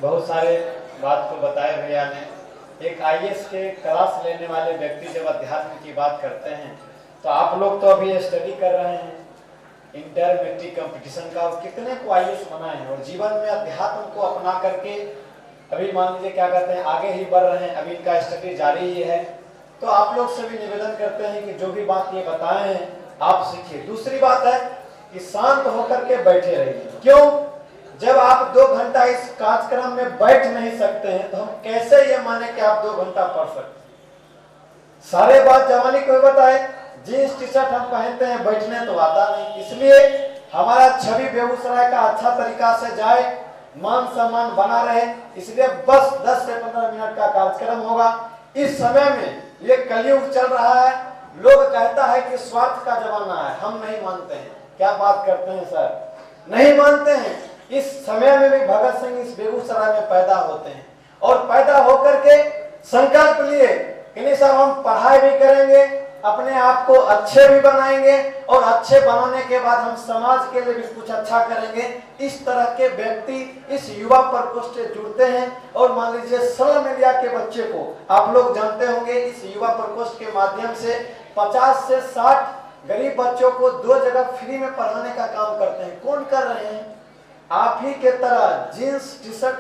बहुत सारे बात को बताए भैया ने। एक आईएएस के क्लास लेने वाले व्यक्ति जब अध्यात्म की बात करते हैं तो आप लोग तो अभी स्टडी कर रहे हैं इंटर मैट्रिक कंपटीशन का, और कितने को आईएएस बनाए हैं और जीवन में अध्यात्म को अपना करके अभी मान लीजिए क्या कहते हैं आगे ही बढ़ रहे हैं, अभी इनका स्टडी जारी ही है। तो आप लोग से भी निवेदन करते हैं कि जो भी बात ये बताए हैं आप सीखिए। दूसरी बात है कि शांत होकर के बैठे रहिए। क्यों? जब आप 2 घंटा इस कार्यक्रम में बैठ नहीं सकते हैं तो हम कैसे ये माने कि आप 2 घंटा पढ़ सकते हैं? सारे बात जवानी को बताए, जीन्स टी शर्ट हम पहनते हैं, बैठने तो आता नहीं। इसलिए हमारा छवि बेगूसराय का अच्छा तरीका से जाए, मान सम्मान बना रहे, इसलिए बस 10 से 15 मिनट का कार्यक्रम होगा। इस समय में ये कलयुग चल रहा है, लोग कहता है कि स्वार्थ का जमाना है, हम नहीं मानते हैं। क्या बात करते हैं सर? नहीं मानते हैं। इस समय में भी भगत सिंह इस बेगूसराय में पैदा होते हैं और पैदा होकर के संकल्प लिए कि नहीं साहब हम पढ़ाई भी करेंगे, अपने आप को अच्छे भी बनाएंगे और अच्छे बनाने के बाद हम समाज के लिए भी कुछ अच्छा करेंगे। इस तरह के व्यक्ति इस युवा प्रकोष्ठ से जुड़ते हैं। और मान लीजिए सोशल मीडिया के बच्चे को आप लोग जानते होंगे, इस युवा प्रकोष्ठ के माध्यम से 50 से 60 गरीब बच्चों को 2 जगह फ्री में पढ़ाने का काम करते हैं। कौन कर रहे हैं? आप ही के तरह जीन्स टी शर्ट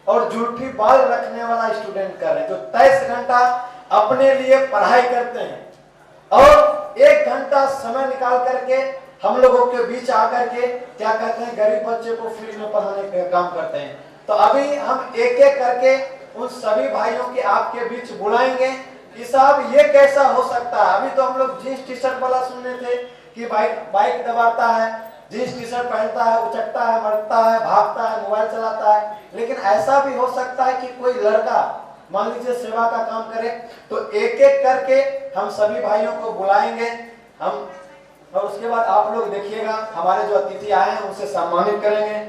और जुल्फी बाल रखने वाला स्टूडेंट कर रहे हैं, जो 23 घंटा अपने लिए पढ़ाई करते हैं और 1 घंटा समय निकाल करके हम लोगों के बीच आकर के क्या कहते हैं गरीब बच्चे को फ्री में पढ़ाने का काम करते हैं। तो अभी हम एक एक करके उन सभी भाइयों के आपके बीच बुलाएंगे कि साहब ये कैसा हो सकता है। अभी तो हम लोग जीन्स टी शर्ट वाला सुनने थे कि बाइक दबाता है, जीन्स टी शर्ट पहनता है, उचकता है, मरता है, भागता है, मोबाइल चलाता है। लेकिन ऐसा भी हो सकता है कि कोई लड़का मान लीजिए सेवा का काम करे। तो एक एक करके हम सभी भाइयों को बुलाएंगे हम, और उसके बाद आप लोग देखिएगा हमारे जो अतिथि आए हैं उनसे सम्मानित करेंगे।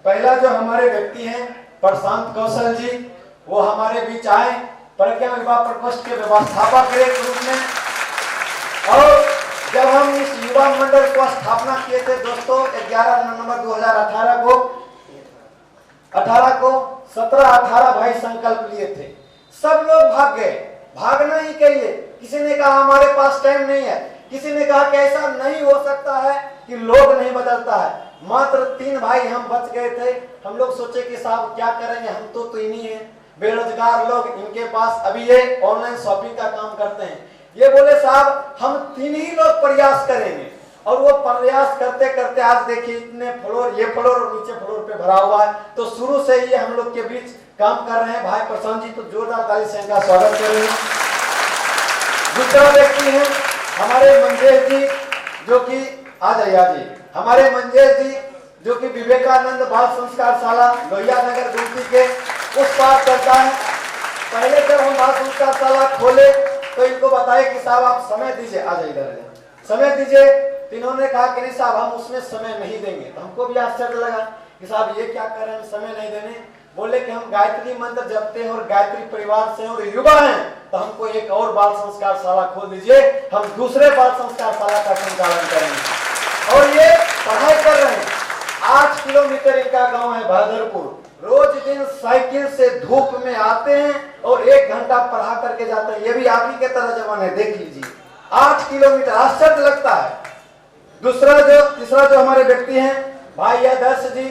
पहला जो हमारे व्यक्ति हैं प्रशांत कौशल जी, वो हमारे बीच आए प्रज्ञा युवा प्रकोष्ठ के व्यवस्थापक के रूप में। और जब हम इस युवा मंडल को स्थापना किए थे दोस्तों 11 नवंबर 2018 को 17-18 भाई संकल्प लिए थे। सब लोग भाग गए। भागना ही कहिए, किसी ने कहा हमारे पास टाइम नहीं है, किसी ने कहा कि ऐसा नहीं हो सकता है कि लोग नहीं बदलता है। मात्र 3 भाई हम बच गए थे। हम लोग सोचे कि साहब क्या करेंगे, हम तो इन्हीं हैं बेरोजगार लोग, इनके पास अभी ये ऑनलाइन शॉपिंग का काम करते हैं। ये बोले साहब हम 3 ही लोग प्रयास करेंगे। और वो प्रयास करते करते आज देखिए इतने फ्लोर, ये फ्लोर और नीचे फ्लोर पे भरा हुआ है। तो शुरू से ही हम लोग के बीच काम कर रहे हैं भाई प्रशांत जी, तो जोरदार ताली से इनका स्वागत करेंगे। दूसरा व्यक्ति है हमारे मंजेश जी, जो कि आ जाइए जी, हमारे मंजेश जी जो कि विवेकानंद बाल संस्कार शाला लोहिया नगर गुमती के उस पार करता है। पहले जब हम बाल संस्कार शाला खोले तो इनको बताए कि साहब आप समय दीजिए, आ जाइए इधर समय दीजिए। तो इन्होंने कहा कि नहीं साहब हम उसमें समय नहीं देंगे। तो हमको भी आश्चर्य लगा कि साहब ये क्या कर रहे हैं, समय नहीं देने। बोले कि हम गायत्री मंत्र जपते हैं और गायत्री परिवार से और युवा हैं, तो हमको एक और बाल संस्कार शाला खोल दीजिए, हम दूसरे बाल संस्कार शाला का संचालन करेंगे। और ये पढ़ाई कर रहे हैं। 8 किलोमीटर इनका गाँव है बहादुरपुर। रोज दिन साइकिल से धूप में आते हैं और 1 घंटा पढ़ा करके जाते हैं। ये भी आप ही के तरह जवान है, देख लीजिए 8 किलोमीटर, आश्चर्य लगता है। तीसरा जो हमारे व्यक्ति हैं भाई आदर्श जी,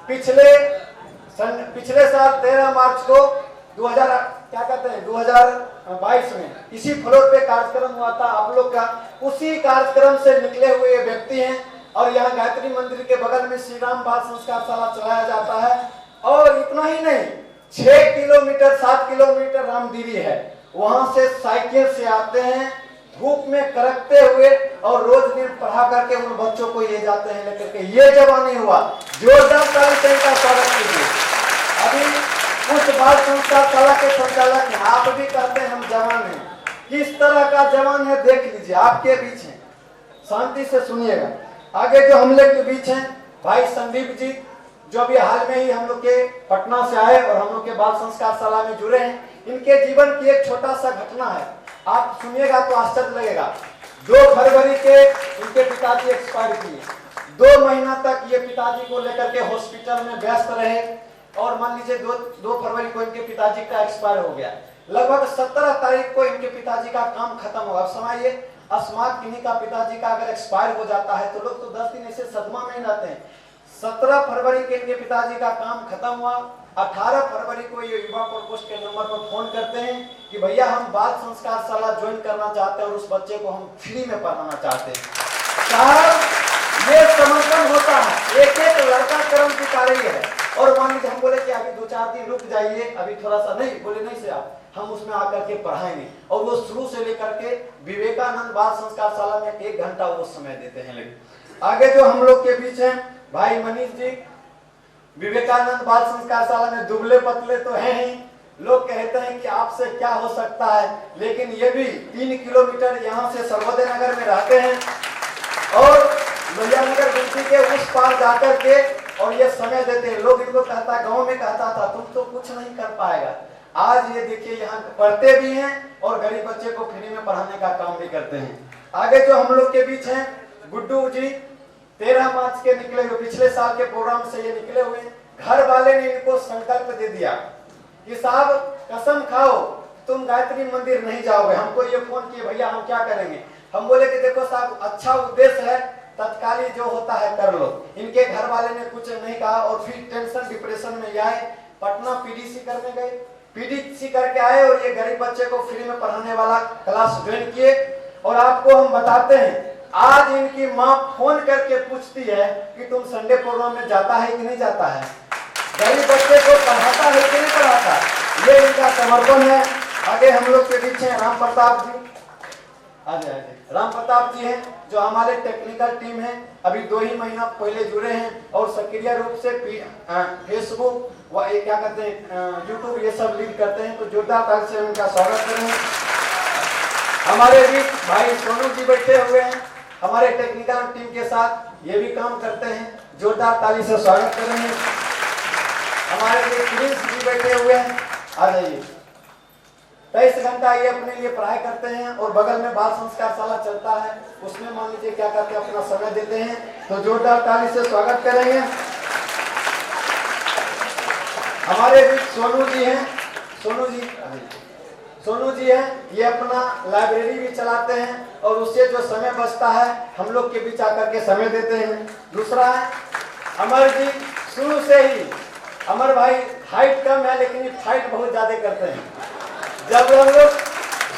पिछले साल 13 मार्च को 2022 में इसी फ्लोर पे कार्यक्रम हुआ था आप लोग का। उसी कार्यक्रम से निकले हुए व्यक्ति हैं और यहाँ गायत्री मंदिर के बगल में श्री राम बाल संस्कार शाला चलाया जाता है। और इतना ही नहीं, 6 किलोमीटर 7 किलोमीटर रामदीरी है, वहां से साइकिल से आते हैं धूप में करकते हुए और रोज दिन पढ़ा करके उन बच्चों को ये जाते हैं लेकर के। ये जवानी हुआ, जोरदार ताली से इनका स्वागत कीजिए। अभी उस बाल संस्कार शाला के संचालक हैं, आप भी कहते हैं हम जवान हैं, किस तरह का जवान है देख लीजिए, आपके बीच है, शांति से सुनिएगा। आगे जो हम लोग के बीच हैं भाई संदीप जी, जो अभी हाल में ही हम लोग के पटना से आए और हम लोग के बाल संस्कार शाला में जुड़े हैं। इनके जीवन की एक छोटा सा घटना है, आप सुनिएगा तो आश्चर्य लगेगा। 2 फरवरी के इनके पिताजी एक्सपायर किए। 2 महीना तक ये पिताजी को लेकर के हॉस्पिटल में व्यस्त रहे। और मान लीजिए 2 फरवरी को इनके पिताजी का एक्सपायर हो गया, लगभग 17 तारीख को इनके पिताजी का काम खत्म होगा। अब समझिए अस्मात किन्हीं का पिताजी का अगर एक्सपायर हो जाता है तो लोग तो 10 दिन ऐसे सदमा में ही रहते हैं। 17 फरवरी के इनके पिताजी का काम खत्म हुआ। 18 फरवरी को ये युवा प्रकोष्ठ के नंबर पर फोन करते हैं कि भैया हम बाल संस्कार शाला ज्वाइन करना चाहते हैं और उस बच्चे को हम फ्री में पढ़ाना चाहते हैं। साहब ये समर्थन होता है, एक एक लड़का कर्मधिकारी है। और मान लीजिए हम बोले कि अभी 2-4 दिन रुक जाइए, अभी थोड़ा सा, नहीं बोले नहीं से आप, हम उसमें आकर के पढ़ाएंगे। और वो शुरू से लेकर के विवेकानंद बाल संस्कार शाला में 1 घंटा वो समय देते हैं। लेकिन आगे जो हम लोग के बीच हैं भाई मनीष जी, विवेकानंद बाल संस्कार शाला में दुबले पतले तो हैं ही, लोग कहते हैं कि आपसे क्या हो सकता है, लेकिन ये भी 3 किलोमीटर यहाँ से सर्वोदय नगर में रहते हैं और लोहिया नगर गुमती के उस पार जाकर के और ये समय देते हैं। लोग इनको कहता, गांव में कहता था तुम तो कुछ नहीं कर पाएगा, आज ये देखिए यहाँ पढ़ते भी हैं और गरीब बच्चे को फ्री में पढ़ाने का काम भी करते हैं। आगे जो हम लोग के बीच हैं गुड्डू जी, 13 मार्च के निकले हुए, पिछले साल के प्रोग्राम से ये निकले हुए। घर वाले ने इनको संकल्प दे दिया कि साहब कसम खाओ तुम गायत्री मंदिर नहीं जाओगे। हमको ये फोन किए भैया हम क्या करेंगे, हम बोले कि देखो साहब अच्छा उद्देश्य है, तत्काली जो होता है कर लो। इनके घर वाले ने कुछ नहीं कहा और फिर टेंशन डिप्रेशन में आए, पटना पीडीसी करने गए, पीडीसी करके आए और ये गरीब बच्चे को फ्री में पढ़ाने वाला क्लास ज्वाइन किए। और आपको हम बताते हैं आज इनकी माँ फोन करके पूछती है कि तुम संडे प्रोग्राम में जाता है कि नहीं जाता है, गरीब बच्चे को पढ़ाता है कि नहीं पढ़ाता। ये इनका समर्पण है। आगे हम लोग के बीच हैं राम प्रताप जी, आगे राम प्रताप जी हैं जो हमारे टेक्निकल टीम है, अभी 2 ही महीना पहले जुड़े हैं और सक्रिय रूप से फेसबुक व क्या कहते हैं यूट्यूब ये सब लीड करते हैं। तो जोरदार ताली से उनका स्वागत करेंगे। हमारे बीच भाई सोनू जी बैठे हुए हैं, हमारे टेक्निकल टीम के साथ ये भी काम करते हैं, जोरदार ताली से स्वागत करेंगे। हमारे लिए प्रिंस जी बैठे हुए हैं, आ जाइए। 23 घंटा ये अपने लिए पढ़ाई करते हैं और बगल में बाल संस्कार शाला चलता है, उसमें मान लीजिए क्या करते हैं अपना समय देते हैं। तो जोरदार ताली से स्वागत करेंगे। हमारे बीच सोनू जी हैं, सोनू जी हैं, ये अपना लाइब्रेरी भी चलाते हैं और उससे जो समय बचता है हम लोग के बीच आकर के समय देते हैं। दूसरा है अमर जी, शुरू से ही अमर भाई हाइट कम है लेकिन फाइट बहुत ज्यादा करते हैं। जब हम लोग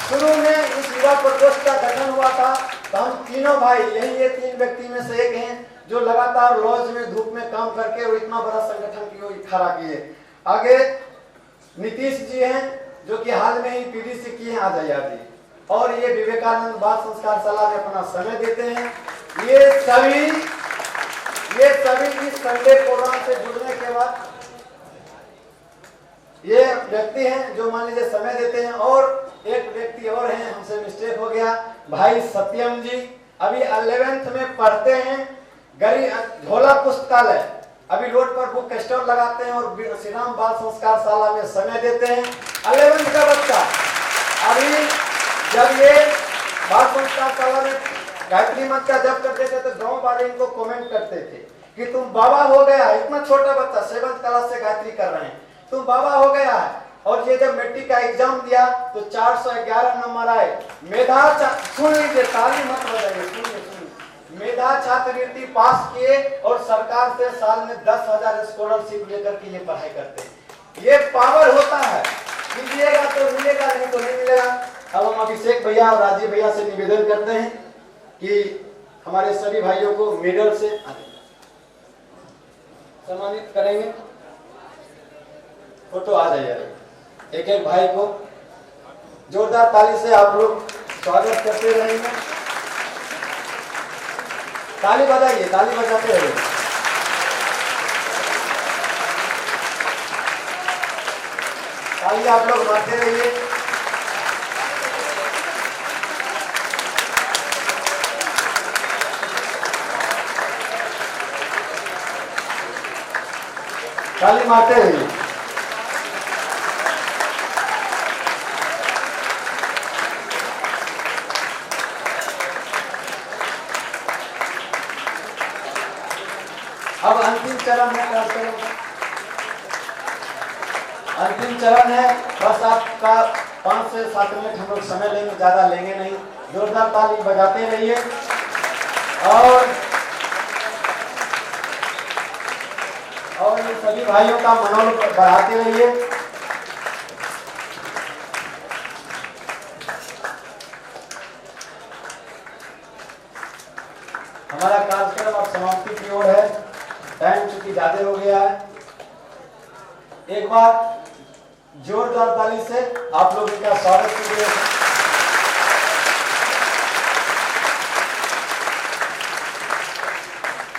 शुरू में इस युवा प्रकोष्ठ का गठन हुआ था तो हम तीनों भाई, यही ये 3 व्यक्ति में से एक हैं जो लगातार लॉज में धूप में काम करके और इतना बड़ा संगठन खड़ा किए। आगे नीतीश जी हैं जो कि हाल में ही पीडीसी किए हैं, आ जाइए जी, और ये विवेकानंद बाल संस्कार शाला में अपना समय देते हैं। ये सभी इस संडे प्रोग्राम से जुड़ने के बाद ये व्यक्ति हैं जो मान लीजिए समय देते हैं। और एक व्यक्ति और हैं, हमसे मिस्टेक हो गया, भाई सत्यम जी अभी 11th में पढ़ते हैं, गरीब झोला पुस्तकालय अभी रोड पर बुक स्टॉल लगाते हैं और श्री राम बाल संस्कार शाला में समय देते हैं। 11th का बच्चा अभी जब ये बाल संस्कार शाला में गायत्री मंत्र का जप करते थे तो गांव वाले इनको कमेंट करते थे कि तुम बाबा हो गया, इतना छोटा बच्चा 7th क्लास से गायत्री कर रहे हैं, तुम बाबा हो गया है। और ये जब मैट्रिक का एग्जाम दिया तो 411 नंबर आए। सुन लीजिए, ताली मत बजाइए, सुनिए, मेधा छात्रवृत्ति पास किए और सरकार से साल में 10,000 स्कॉलरशिप लेकर के ये पढ़ाई करते हैं। ये पावर होता है, कीजिएगा तो मिलेगा, नहीं तो नहीं मिलेगा। अब हम अभिषेक भैया और राजीव भैया से निवेदन करते हैं कि हमारे सभी भाइयों को मेडल से सम्मानित करेंगे। फोटो आ जाइए, एक एक भाई को जोरदार ताली से आप लोग स्वागत करते रहेंगे। ताली बजाइए, ताली बजाते रहिए। ताली आप लोग मारते रहिए। ताली मारते रहिए। अब अंतिम चरण में क्या करेंगे? अंतिम चरण है, बस आपका 5 से 7 मिनट हम लोग समय लेंगे, ज्यादा लेंगे नहीं। जोरदार ताली बजाते रहिए और इन सभी भाइयों का मनोबल बढ़ाते रहिए। हमारा कार्यक्रम अब समाप्ति की ओर है, टाइम चूंकि ज्यादा हो गया है। एक बार जोरदार ताली से आप लोगों का स्वागत कीजिए।